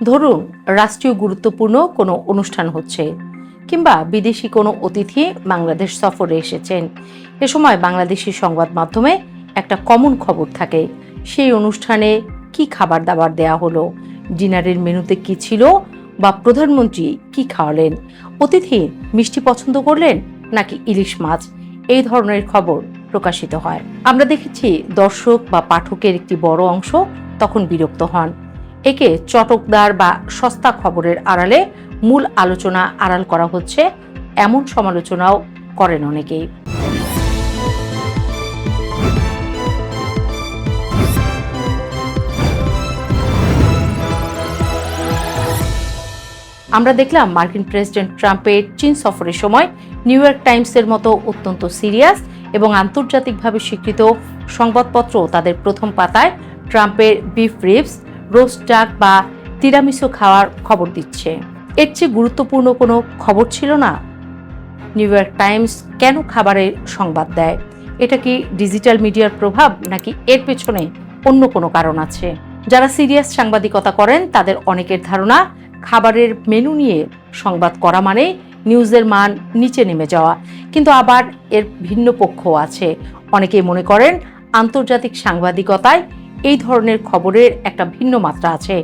ধরুন রাষ্ট্রীয় গুরুত্বপূর্ণ কোনো অনুষ্ঠান হচ্ছে কিংবা বিদেশি কোনো অতিথি বাংলাদেশ সফরে এসেছেন। এ সময় বাংলাদেশি সংবাদ মাধ্যমে একটা কমন খবর থাকে, সেই অনুষ্ঠানে কি খাবার দাবার দেয়া হলো, ডিনারের মেনুতে কি ছিল, বা প্রধানমন্ত্রী কি খাওয়ালেন, অতিথি মিষ্টি পছন্দ করলেন নাকি ইলিশ মাছ। এই ধরনের খবর প্রকাশিত হয়। আমরা দেখেছি দর্শক বা পাঠকের একটি বড় অংশ তখন বিরক্ত হন। একে চটকদার বা সস্তা খবরের আড়ালে মূল আলোচনা আড়াল করা হচ্ছে, এমন সমালোচনাও করেন অনেকেই। আমরা দেখলাম মার্কিন প্রেসিডেন্ট ট্রাম্পের চীন সফরের সময় নিউ ইয়র্ক টাইমসের মতো অত্যন্ত সিরিয়াস এবং আন্তর্জাতিকভাবে স্বীকৃত সংবাদপত্র তাদের প্রথম পাতায় ট্রাম্পের বিফ রিবস, রোস্ট ডাক বা তিরামিসু খাওয়ার খবর দিচ্ছে। এর চেয়ে গুরুত্বপূর্ণ কোনো খবর ছিল না। নিউ ইয়র্ক টাইমস কেন খাবারের সংবাদ দেয়? এটা কি ডিজিটাল মিডিয়ার প্রভাব, নাকি এর পেছনে অন্য কোনো কারণ আছে? যারা সিরিয়াস সাংবাদিকতা করেন তাদের অনেকের ধারণা, খাবারের মেনু নিয়ে সংবাদ করা মানে নিউজের মান নিচে নেমে যাওয়া। কিন্তু আবার এর ভিন্ন পক্ষও আছে। অনেকেই মনে করেন আন্তর্জাতিক সাংবাদিকতায় এই ধরনের খবরের একটা ভিন্ন মাত্রা আছে।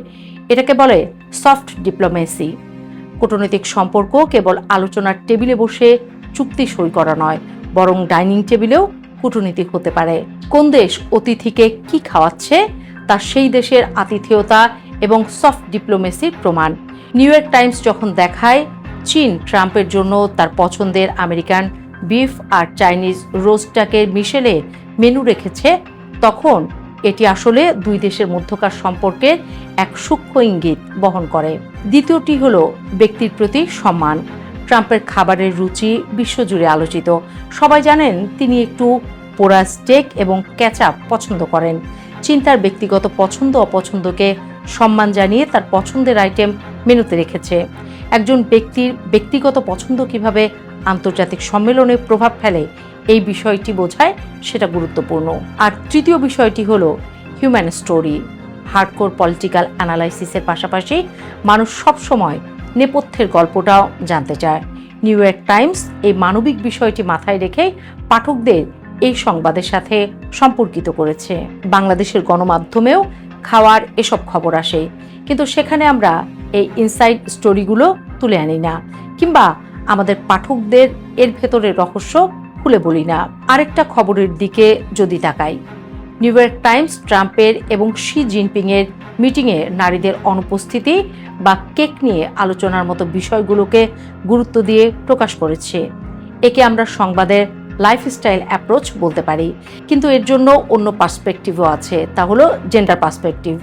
এটাকে বলে সফট ডিপ্লোমেসি। কূটনৈতিক সম্পর্ক কেবল আলোচনার টেবিলে বসে চুক্তি সই করা নয়, বরং ডাইনিং টেবিলেও কূটনীতিক হতে পারে। কোন দেশ অতিথিকে কি খাওয়াচ্ছে তা সেই দেশের আতিথেয়তা এবং সফট ডিপ্লোমেসির প্রমাণ। নিউ ইয়র্ক টাইমস যখন দেখায় চীন ট্রাম্পের জন্য তার পছন্দের আমেরিকান বিফ আর চাইনিজ রোস্ট ডাকের মিশেলে মেনু রেখেছে, তখন এটি আসলে দুই দেশের মধ্যকার সম্পর্কের এক সূক্ষ্ম ইঙ্গিত বহন করে। দ্বিতীয়টি হলো ব্যক্তির প্রতি সম্মান। ট্রাম্পের খাবারের রুচি বিশ্বজুড়ে আলোচিত। সবাই জানেন তিনি একটু পোড়া স্টেক এবং ক্যাচআপ পছন্দ করেন। চীন তার ব্যক্তিগত পছন্দ অপছন্দকে সম্মান জানিয়ে তার পছন্দের আইটেম মেনুতে রেখেছে। একজন ব্যক্তির ব্যক্তিগত পছন্দ কিভাবে আন্তর্জাতিক সম্মেলনে প্রভাব ফেলে এই বিষয়টি বোঝায়, সেটা গুরুত্বপূর্ণ। আর তৃতীয় বিষয়টি হলো হিউম্যান স্টোরি। হার্ডকোর পলিটিক্যাল অ্যানালাইসিসের পাশাপাশি মানুষ সবসময় নেপথ্যের গল্পটাও জানতে চায়। নিউ ইয়র্ক টাইমস এই মানবিক বিষয়টি মাথায় রেখে পাঠকদের এই সংবাদের সাথে সম্পর্কিত করেছে। বাংলাদেশের গণমাধ্যমেও খাওয়ার এসব খবর আসে, কিন্তু সেখানে আমরা এই ইনসাইড স্টোরিগুলো তুলে আনি না, কিংবা আমাদের পাঠকদের এর ভেতরের রহস্য খুলে বলি না। আরেকটা খবরের দিকে যদি তাকাই, নিউ ইয়র্ক টাইমস ট্রাম্পের এবং শি জিনপিংয়ের মিটিংয়ে নারীদের অনুপস্থিতি বা কেক নিয়ে আলোচনার মতো বিষয়গুলোকে গুরুত্ব দিয়ে প্রকাশ করেছে। একে আমরা সংবাদের লাইফস্টাইল অ্যাপ্রোচ বলতে পারি, কিন্তু এর জন্য অন্য পার্সপেক্টিভও আছে, তা হলো জেন্ডার পার্সপেক্টিভ।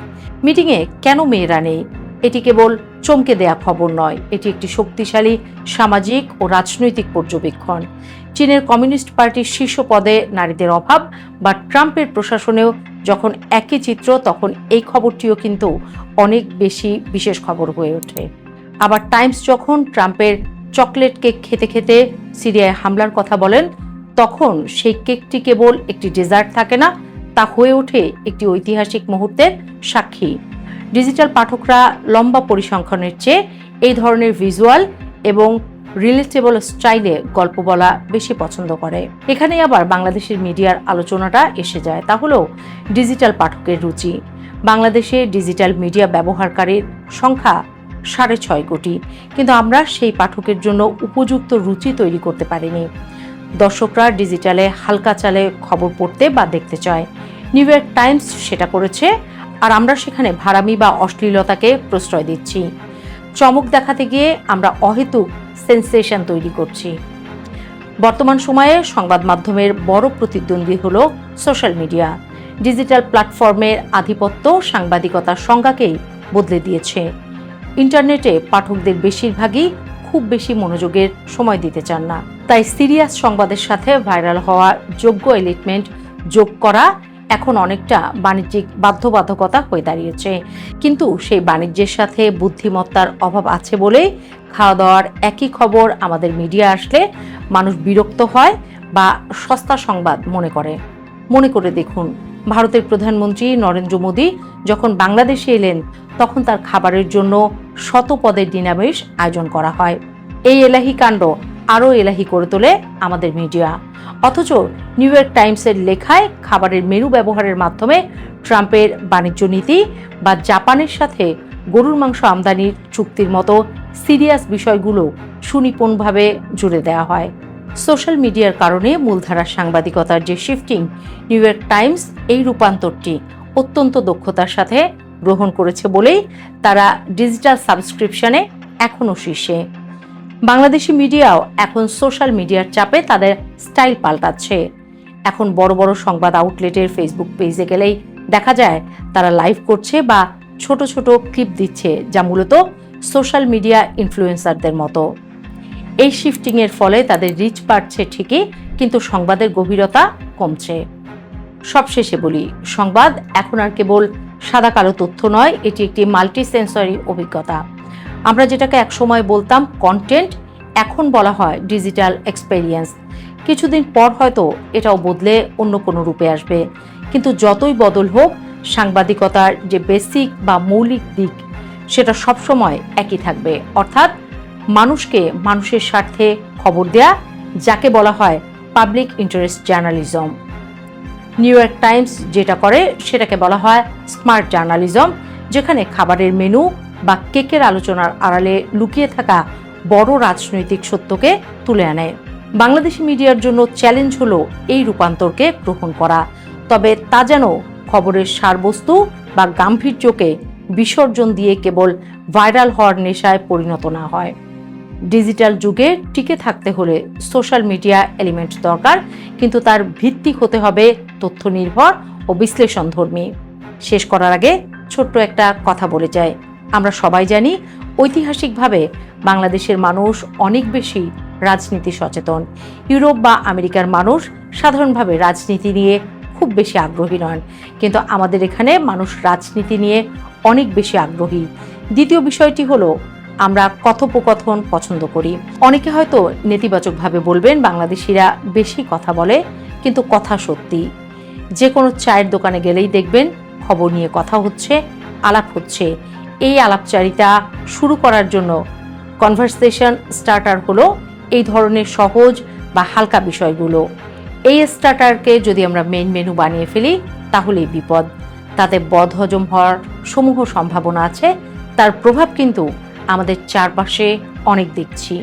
মিটিংয়ে কেন মেয়েরা নেই? এটি কেবল চমকে দেয়া খবর নয়, এটি একটি শক্তিশালী সামাজিক ও রাজনৈতিক পর্যবেক্ষণ। চীনের কমিউনিস্ট পার্টির শীর্ষ পদে নারীদের অভাব বা ট্রাম্পের প্রশাসনেও যখন একই চিত্র, তখন এই খবরটিও কিন্তু অনেক বেশি বিশেষ খবর হয়ে ওঠে। আবার টাইমস যখন ট্রাম্পের চকলেট কেক খেতে খেতে সিরিয়ায় হামলার কথা বলেন, তখন সেই কেকটি কেবল একটি ডেজার্ট থাকে না, তা হয়ে ওঠে একটি ঐতিহাসিক মুহূর্তের সাক্ষী। ডিজিটাল পাঠকরা লম্বা পরিসংখ্যানের চেয়ে এই ধরনের ভিজুয়াল এবং রিলেটেবল স্টাইলে গল্প বলা বেশি পছন্দ করে। এখানেই আবার বাংলাদেশের মিডিয়ার আলোচনাটা এসে যায়, তা হলো ডিজিটাল পাঠকের রুচি। বাংলাদেশে ডিজিটাল মিডিয়া ব্যবহারকারীর সংখ্যা 6.5 কোটি, কিন্তু আমরা সেই পাঠকের জন্য উপযুক্ত রুচি তৈরি করতে পারিনি। দর্শকরা ডিজিটালে হালকা চালে খবর পড়তে বা দেখতে চায়। নিউ ইয়র্ক টাইমস সেটা করেছে, আর আমরা সেখানে ভাড়ামি বা অশ্লীলতাকে প্রশ্রয় দিচ্ছি। চমক দেখাতে গিয়ে আমরা অহেতুক সেন্সেশন তৈরি করছি। বর্তমান সময়ে সংবাদ মাধ্যমের বড় প্রতিদ্বন্দ্বী হলো সোশ্যাল মিডিয়া। ডিজিটাল প্ল্যাটফর্মের আধিপত্য সাংবাদিকতার সংজ্ঞাকেই বদলে দিয়েছে। ইন্টারনেটে পাঠকদের বেশিরভাগই খুব বেশি মনোযোগের সময় দিতে চান না, তাই সিরিয়াস সংবাদের সাথে ভাইরাল হওয়া যোগ্য এলিটমেন্ট যোগ করা এখন অনেকটা বাণিজ্যিক বাধ্যবাধকতা হয়ে দাঁড়িয়েছে। কিন্তু সেই বাণিজ্যের সাথে বুদ্ধিমত্তার অভাব আছে বলেই খাওয়া দাওয়ার একই খবর আমাদের মিডিয়া আসলে মানুষ বিরক্ত হয় বা সস্তা সংবাদ মনে করে দেখুন, ভারতের প্রধানমন্ত্রী নরেন্দ্র মোদী যখন বাংলাদেশে এলেন, তখন তার খাবারের জন্য শত পদের ডিনামিষ আয়োজন করা হয়। এই এলাহি কাণ্ড আরও এলাহি করে তোলে আমাদের মিডিয়া। অথচ নিউ ইয়র্ক টাইমসের লেখায় খাবারের মেনু ব্যবহারের মাধ্যমে ট্রাম্পের বাণিজ্য নীতি বা জাপানের সাথে গরুর মাংস আমদানির চুক্তির মতো সিরিয়াস বিষয়গুলো সুনিপুণভাবে জুড়ে দেওয়া হয়। সোশ্যাল মিডিয়ার কারণে মূলধারার সাংবাদিকতার যে শিফটিং, নিউ ইয়র্ক টাইমস এই রূপান্তরটি অত্যন্ত দক্ষতার সাথে গ্রহণ করেছে বলেই তারা ডিজিটাল সাবস্ক্রিপশনে এখনও শীর্ষে। বাংলাদেশি মিডিয়াও এখন সোশ্যাল মিডিয়ার চাপে তাদের স্টাইল পাল্টাচ্ছে। এখন বড় বড় সংবাদ আউটলেটের ফেসবুক পেজে গেলেই দেখা যায় তারা লাইভ করছে বা ছোট ছোট ক্লিপ দিচ্ছে, যা মূলত সোশ্যাল মিডিয়া ইনফ্লুয়েন্সারদের মতো। এই শিফটিংয়ের ফলে তাদের রিচ বাড়ছে ঠিকই, কিন্তু সংবাদের গভীরতা কমছে। সবশেষে বলি, সংবাদ এখন আর কেবল সাদা কালো তথ্য নয়, এটি একটি মাল্টি সেন্সরি অভিজ্ঞতা। আমরা যেটাকে একসময় বলতাম কন্টেন্ট, এখন বলা হয় ডিজিটাল এক্সপেরিয়েন্স। কিছুদিন পর হয়তো এটাও বদলে অন্য কোনো রূপে আসবে, কিন্তু যতই বদল হোক, সাংবাদিকতার যে বেসিক বা মৌলিক দিক সেটা সবসময় একই থাকবে, অর্থাৎ মানুষকে মানুষের স্বার্থে খবর দেয়া, যাকে বলা হয় public interest journalism. New York Times যেটা করে সেটাকে বলা হয় স্মার্ট জার্নালিজম, যেখানে খাবারের মেনু বা কেকের আলোচনার আড়ালে লুকিয়ে থাকা বড় রাজনৈতিক সত্যকে তুলে আনে। বাংলাদেশি মিডিয়ার জন্য চ্যালেঞ্জ হলো এই রূপান্তরকে গ্রহণ করা, তবে তা যেন খবরের সারবস্তু বা গাম্ভীর্যকে বিসর্জন দিয়ে কেবল ভাইরাল হওয়ার নেশায় পরিণত না হয়। ডিজিটাল যুগে টিকে থাকতে হলে সোশ্যাল মিডিয়া এলিমেন্ট দরকার, কিন্তু তার ভিত্তি হতে হবে তথ্য নির্ভর ও বিশ্লেষণধর্মী। শেষ করার আগে ছোট্ট একটা কথা বলে যাই। আমরা সবাই জানি ঐতিহাসিকভাবে বাংলাদেশের মানুষ অনেক বেশি রাজনীতি সচেতন। ইউরোপ বা আমেরিকার মানুষ সাধারণভাবে রাজনীতি নিয়ে খুব বেশি আগ্রহী নন, কিন্তু আমাদের এখানে মানুষ রাজনীতি নিয়ে অনেক বেশি আগ্রহী। দ্বিতীয় বিষয়টি হলো আমরা কথোপকথন পছন্দ করি। অনেকে হয়তো নেতিবাচকভাবে বলবেন বাংলাদেশিরা বেশি কথা বলে, কিন্তু কথা সত্যি। যে কোনো চায়ের দোকানে গেলেই দেখবেন খবর নিয়ে কথা হচ্ছে, আলাপ হচ্ছে। এই আলাপচারিতা শুরু করার জন্য কনভারসেশন স্টার্টার হলো এই ধরনের সহজ বা হালকা বিষয়গুলো। এই স্টার্টারকে যদি আমরা মেইন মেনু বানিয়ে ফেলি তাহলেই বিপদ। তাতে বদহজম হওয়ার সমূহ সম্ভাবনা আছে। তার প্রভাব কিন্তু আমাদের চারপাশে অনেক দেখছি।